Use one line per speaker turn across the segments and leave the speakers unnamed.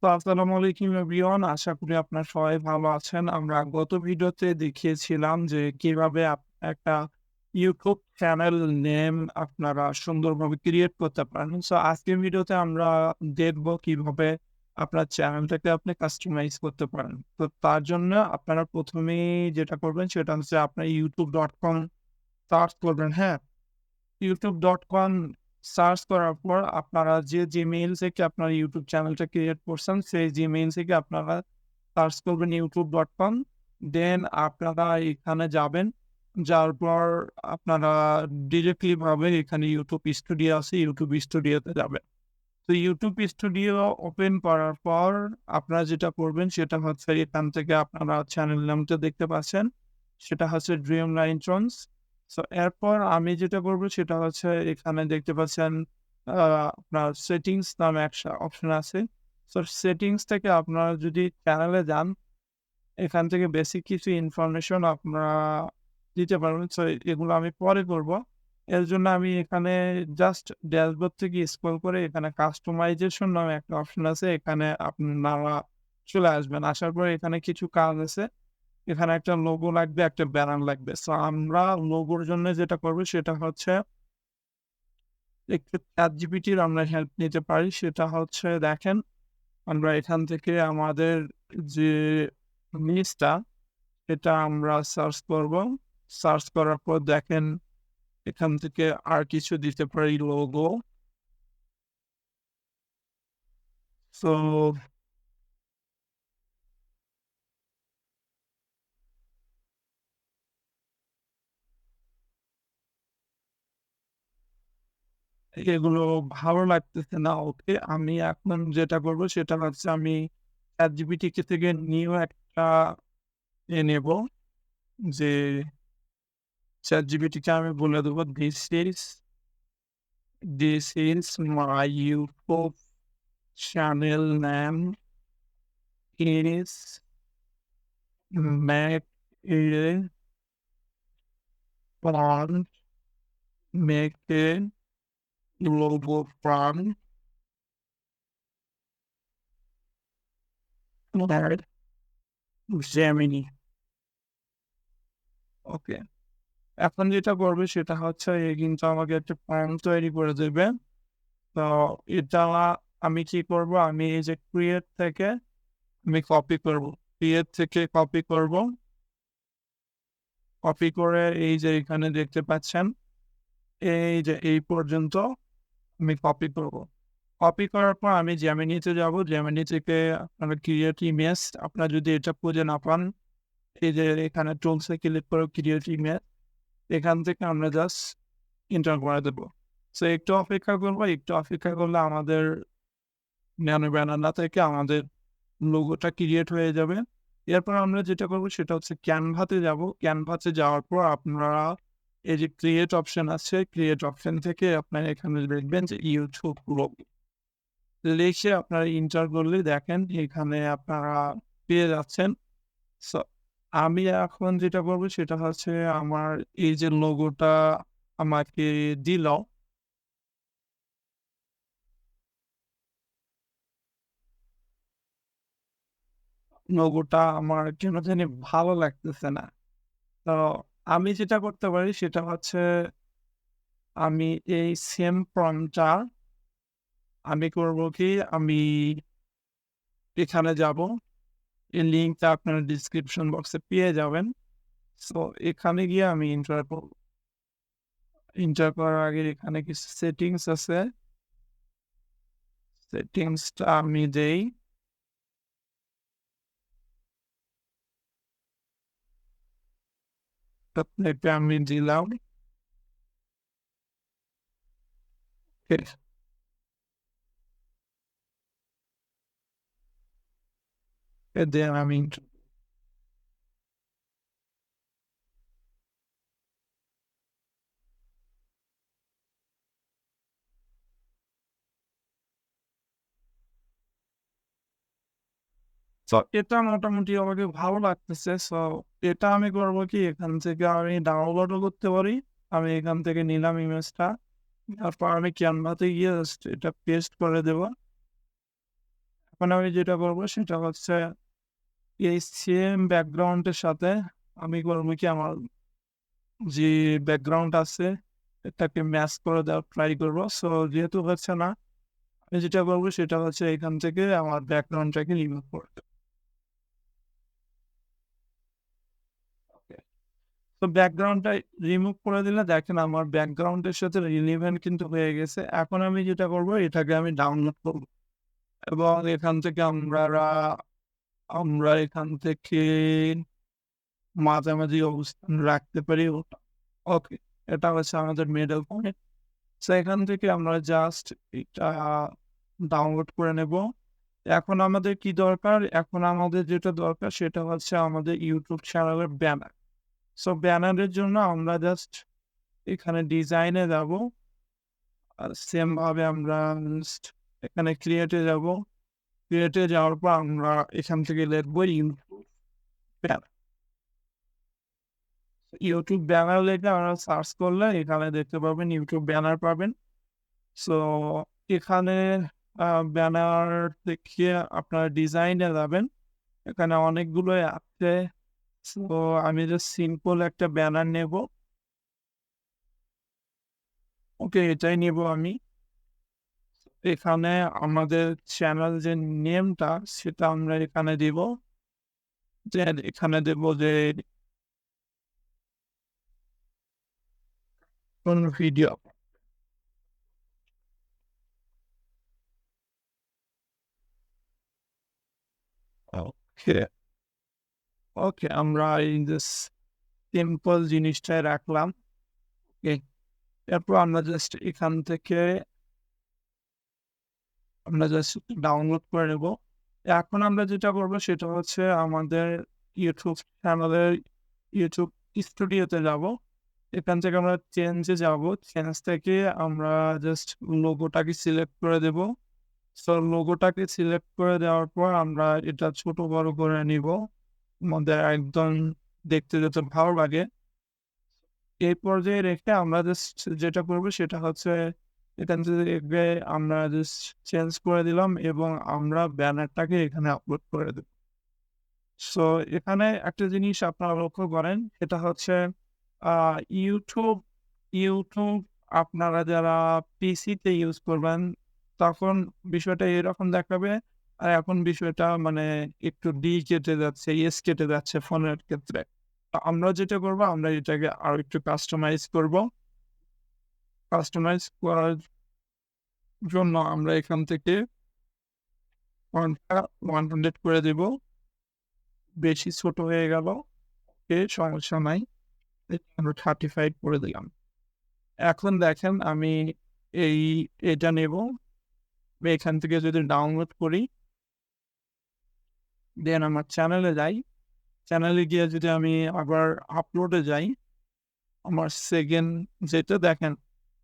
তো আসসালামু আলাইকুম এভরিওয়ান। আশা করি আপনারা সবাই ভালো আছেন। আমরা গত ভিডিওতে দেখিয়েছিলাম যে কিভাবে একটা YouTube চ্যানেল নেম আপনারা সুন্দরভাবে ক্রিয়েট করতে পারেন। সো আজকের ভিডিওতে আমরা দেখব কিভাবে আপনার চ্যানেলটাকে আপনি কাস্টমাইজ করতে পারেন। তো তার জন্য আপনারা ১ম এই যেটা করবেন সেটা হচ্ছে আপনার youtube.com সার্চ করবেন, হ্যাঁ? youtube.com সার্চ করার পর আপনারা যে Gmail থেকে আপনার YouTube চ্যানেলটা ক্রিয়েট করছেন, সেই Gmail থেকে আপনারা সার্চ করবেন youtube.com। দেন আপনারা এখানে যাবেন। যাওয়ার পর আপনারা ডিরেক্টলি ভাবে এখানে YouTube স্টুডিও আছে, YouTube স্টুডিওতে যাবেন। তো YouTube স্টুডিও ওপেন করার পর আপনারা যেটা করবেন সেটা হচ্ছে এখান থেকে আপনারা চ্যানেল নামটা দেখতে পাচ্ছেন। সেটা হচ্ছে Dreamline Tones। সো এরপর আমি যেটা করব সেটা হচ্ছে এখানে দেখতে পাচ্ছেন আ আপনার সেটিংস নামে একটা অপশন আছে। সো সেটিংস থেকে আপনারা যদি চ্যানেলে যান, এখান থেকে বেসিক কিছু ইনফরমেশন আপনারা দিতে পারবেন। সো এগুলো আমি পরে করব। এর জন্য আমি এখানে জাস্ট ড্যাশবোর্ড থেকে স্ক্রল করে এখানে কাস্টমাইজেশন নামে একটা অপশন আছে। এখানে আপনারা চলে আসবেন। আসার পরে এখানে কিছু কাজ আছে। এখানে একটা লোগো লাগবে, একটা ব্যানার লাগবে। সো আমরা লোগোর জন্য যেটা করব সেটা হচ্ছে একটু ChatGPT র আমরা হেল্প নিতে পারি। সেটা হচ্ছে দেখেন, আমরা এখান থেকে আমাদের যে নিচটা এটা আমরা সার্চ করব। সার্চ করার পর দেখেন এখান থেকে আর কিছু দিতে পারি লোগো। সো এগুলো ভালো লাগতেছে না ওকে। আমি এখন যেটা করব সেটা হচ্ছে আমি ChatGPT থেকে নিউ একটা নেব, যে ChatGPT কে আমি বলে দেব this is my YouTube channel name is make a font, make a logo font R Gemini। ওকে। এখন যেটা করবে সেটা হচ্ছে এ কিন্তু আমাকে একটা ফর্ম তৈরি করে দেবে। তো এটা আমি কি করব? আমি এই যে ক্রিয়েট থেকে আমি কপি করব। ক্রিয়েট থেকে কপি করব। কপি করে এই যে এখানে দেখতে পাচ্ছেন, এই যে এই পর্যন্ত আমি কপি করব। কপি করার পর আমি Gemini তে যাব। Gemini থেকে আপনারা ক্রিয়েট ইমেজ, আপনারা যদি এটা খুঁজে না পান, এই যে এখানে টুলস এ ক্লিক করে ক্রিয়েট ইমেজ, এখান থেকে আমরা জাস্ট এন্টার করে দেব। সো একটু অপেক্ষা করব। একটু অপেক্ষা করলে আমাদের ন্যানো ব্যানানা থেকে আমাদের লোগোটা ক্রিয়েট হয়ে যাবে। এরপর আমরা যেটা করব সেটা হচ্ছে Canva তে যাব। Canva তে যাওয়ার পর আপনারা এই যে ক্রিয়েট অপশন আছে, ক্রিয়েট অপশন থেকে আপনারা এখানে লিখবেন যে YouTube লোগো। লিখে আপনারা এন্টার করলে দেখেন এখানে আপনারা পেয়ে যাচ্ছেন। সো আমি এখন যেটা করব সেটা হচ্ছে আমার এই যে লোগোটা আমাকে দিল, লোগোটা আমার কেন জানি ভালো লাগতেছে না। তো আমি যেটা করতে পারি সেটা হচ্ছে আমি এই সেম প্রম্পটটা আমি করব কি, আমি এখানে যাব। এই লিঙ্কটা আপনারা ডেসক্রিপশন বক্সে পেয়ে যাবেন। সো এখানে গিয়ে আমি এন্টার করব। এন্টার করার আগে এখানে কিছু সেটিংস আছে। সেটিংসটা আমি দেই। আপনাকে আমি দিলাম। ঠিক আছে? দেন আমি সো এটা মোটামুটি আমাকে ভালো লাগতেছে। সো এটা আমি করব কি, এখান থেকে আমি ডাউনলোডও করতে পারি। আমি এখান থেকে নিলাম ইমেজটা। তারপর আমি Canva তে গিয়ে জাস্ট এটা পেস্ট করে দেব। এখন আমি যেটা করবো সেটা হচ্ছে এই সেম ব্যাকগ্রাউন্ডের সাথে আমি করবো কি আমার যে ব্যাকগ্রাউন্ড আছে এটাকে ম্যাচ করে দেওয়ার ট্রাই করবো। সো যেহেতু হচ্ছে না, আমি যেটা করবো সেটা হচ্ছে এখান থেকে আমার ব্যাকগ্রাউন্ডটাকে রিমুভ করে দেব। ওকে। তো ব্যাকগ্রাউন্ডটা রিমুভ করে দিলে দেখেন আমার ব্যাকগ্রাউন্ডের সাথে রিলেভেন্ট কিন্তু হয়ে গেছে। এখন আমি যেটা করবো এটাকে আমি ডাউনলোড করবো এবং এখান থেকে আমরা এখান থেকে মাঝামাঝি অবস্থান রাখতে পারি ওটা। ওকে। এটা হচ্ছে আমাদের মিডল পয়েন্ট। সো এখান থেকে আমরা জাস্ট এটা ডাউনলোড করে নেব। এখন আমাদের কি দরকার? এখন আমাদের যেটা দরকার সেটা হচ্ছে আমাদের YouTube চ্যানেলের ব্যানার। সো ব্যানারের জন্য আমরা জাস্ট এখানে ডিজাইনে যাবো। আর সেম ভাবে আমরা জাস্ট এখানে ক্রিয়েটে যাবো। ক্রিয়েটে যাওয়ার পর আমরা এখান থেকে লিখবো YouTube ব্যানার। YouTube ব্যানার লিখে আমরা সার্চ করলে এখানে দেখতে পাবেন YouTube ব্যানার পাবেন। সো এখানে ব্যানার থেকে আপনারা ডিজাইনে যাবেন। এখানে অনেকগুলোই আছে। সো আমি জাস্ট সিম্পল একটা ব্যানার নেব। ওকে, এটাই নেব আমি। এখানে আমাদের চ্যানেল যে নেমটা সেটা আমরা এখানে দিব। এখানে দেব যে কোন ভিডিও। ওকে, ওকে আমরা এই যে সিম্পল জিনিসটাই রাখলাম। ওকে, এরপর আমরা জাস্ট এখান থেকে আমরা জাস্ট ডাউনলোড করে নেব। এখন আমরা যেটা করবো সেটা হচ্ছে আমাদের YouTube চ্যানেলের YouTube স্টুডিওতে যাব। এখান থেকে আমরা চেঞ্জে যাব। চেঞ্জ থেকে আমরা জাস্ট লোগোটাকে সিলেক্ট করে দেব। সো লোগোটাকে সিলেক্ট করে দেওয়ার পর আমরা এটা ছোট বড় করে নিব। আমাদের একদম দেখতে যাতে ভালো লাগে। এই পর্যায়ে রেখে আমরা জাস্ট যেটা করবো সেটা হচ্ছে এখান থেকে আমরা জাস্ট চেঞ্জ করে দিলাম এবং আমরা ব্যানারটাকে এখানে আপলোড করে দেব। সো এখানে একটা জিনিস আপনারা লক্ষ্য করেন, সেটা হচ্ছে আ YouTube YouTube আপনারা যারা পিসিতে ইউজ করবেন তখন বিষয়টা এরকম দেখাবে। আর এখন বিষয়টা মানে একটু ডি কেটে যাচ্ছে, এস কেটে যাচ্ছে ফোনের ক্ষেত্রে। তো আমরা যেটা করবো আমরা এটাকে আরো একটু কাস্টমাইজ করবো। কাস্টমাইজ করার জন্য আমরা এখান থেকে ফন্টটা 100 করে দিব। বেশি ছোট হয়ে গেল। সমস্যা নাই। এটা আমরা 35 করে দিলাম। এখন দেখেন আমি এই এটা নেব। এখান থেকে যদি ডাউনলোড করি, দেন আমার চ্যানেলে যাই। চ্যানেলে গিয়ে যদি আমি আবার আপলোডে যাই, আমার সেকেন্ড যেটা দেখেন,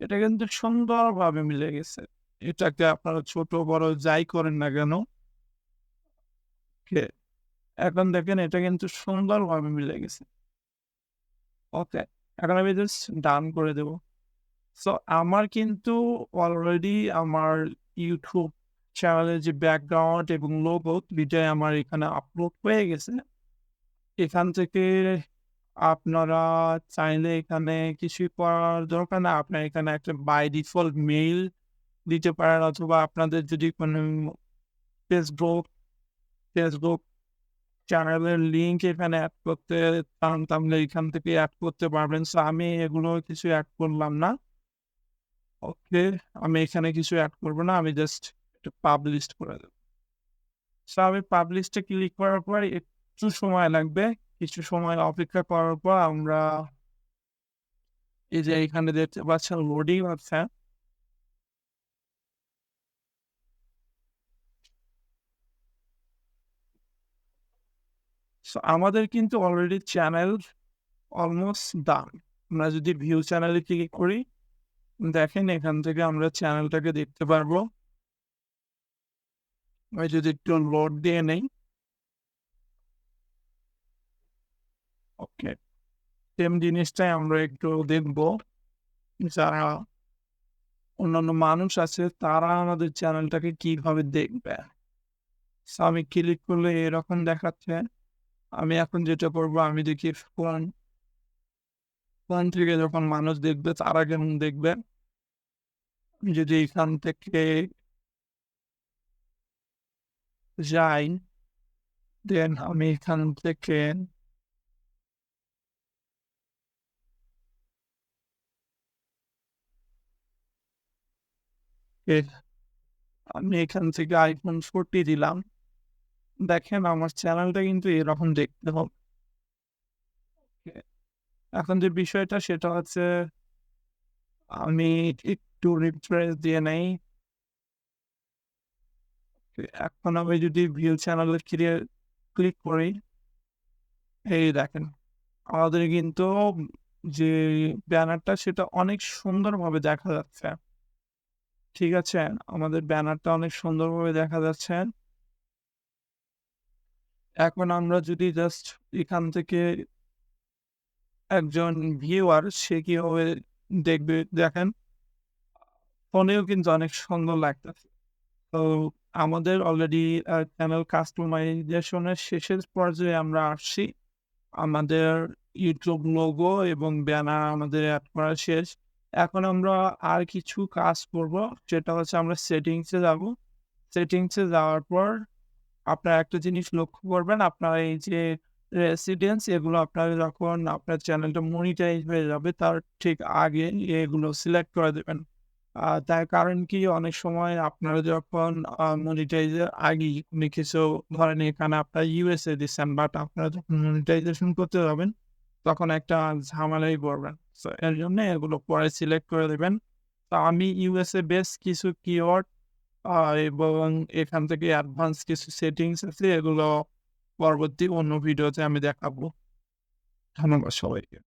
এটা কিন্তু সুন্দরভাবে মিলে গেছে। এটাকে আপনারা ছোট বড় যাই করেন না কেন, কে এখন দেখেন এটা কিন্তু সুন্দরভাবে মিলে গেছে। ওকে। এখন আমি জাস্ট ডান করে দেব। সো আমার কিন্তু অলরেডি আমার YouTube চ্যানেলের যে ব্যাকগ্রাউন্ড এবং লোগো ২ টাই আমার এখানে আপলোড হয়ে গেছে। এখান থেকে আপনারা চাইলে এখানে কিছুই করার দরকার না। আপনার এখানে একটা বাই ডিফল্ট মেইল দিতে পারেন অথবা আপনাদের যদি কোনো Facebook Facebook চ্যানেলের লিঙ্ক এখানে এড করতে চান তাহলে এখান থেকে এড করতে পারবেন। সো আমি এগুলো কিছু এড করলাম না। ওকে, আমি এখানে কিছু এড করব না। আমি জাস্ট এটা পাবলিশড করে দেব। সো আমি পাবলিশড এ ক্লিক করার পর একটু সময় লাগবে। কিছু সময় অপেক্ষা করার পর আমরা এই যে এখানে দেখতে পাচ্ছেন লোডিং হচ্ছে। সো আমাদের কিন্তু অলরেডি চ্যানেল অলমোস্ট ডান। আমরা যদি ভিউ চ্যানেলে ক্লিক করি, দেখেন এখান থেকে আমরা চ্যানেলটাকে দেখতে পারবো। আমি যদি একটু লোড দিয়ে নেই। ওকে, সেম জিনিসটাই আমরা একটু দেখব। যারা অন্যান্য মানুষ আছে তারা আমাদের চ্যানেলটাকে কিভাবে দেখবে। সো আমি ক্লিক করলে এরকম দেখাচ্ছে। আমি এখন যেটা করব আমি দেখি ফোন থেকে যখন মানুষ দেখবে তারা কেমন দেখবে। আমি যদি এখান থেকে যাই, দেন আমি এখান থেকে এ আমি এখান থেকে iPhone 40 দিলাম। দেখেন আমার চ্যানেলটা কিন্তু এরকম দেখতে হবে। এখন যে বিষয়টা সেটা হচ্ছে আমি একটু রিফ্রেশ দিয়ে নেই। এখন আমি যদি ভিউ চ্যানেলে ক্লিক করি, এই দেখেন আমাদের কিন্তু যে ব্যানারটা সেটা অনেক সুন্দরভাবে দেখা যাচ্ছে। ঠিক আছে? আমাদের ব্যানারটা অনেক সুন্দরভাবে দেখা যাচ্ছে। এখন আমরা যদি জাস্ট এখান থেকে একজন ভিউয়ার সে কিভাবে দেখবে দেখেন, ফোনেও কিন্তু অনেক সুন্দর লাগতেছে। তো আমাদের অলরেডি চ্যানেল কাস্টমাইজেশন এর শেষের পর্যায়ে আমরা আসছি। আমাদের YouTube লোগো এবং ব্যানার আমাদের এড করা শেষ। এখন আমরা আর কিছু কাজ করব। সেটা হচ্ছে আমরা সেটিংস এ যাব। সেটিংস এ যাওয়ার পর আপনারা একটা জিনিস লক্ষ্য করবেন, আপনার এই যে রেসিডেন্স এগুলো আপনার যখন আপনার চ্যানেলটা মনিটাইজ হয়ে যাবে তার ঠিক আগে এগুলো সিলেক্ট করে দেবেন। তার কারণ কি অনেক সময় আপনারা যখন মনিটাইজ এর আগেই কোনো কিছু ধরেন এখানে আপনার USA দিচ্ছেন বাট আপনারা যখন মনিটাইজেশন করতে যাবেন তখন একটা ঝামেলায় পড়বেন। সো এর জন্য এগুলো পরে সিলেক্ট করে দিবেন। তো আমি USA বেস কিছু কিওয়ার্ড আ এবং এখান থেকে অ্যাডভান্স কিছু সেটিংস আছে এগুলো পরবর্তী অন্য ভিডিওতে আমি দেখাবো। ধন্যবাদ সবাইকে।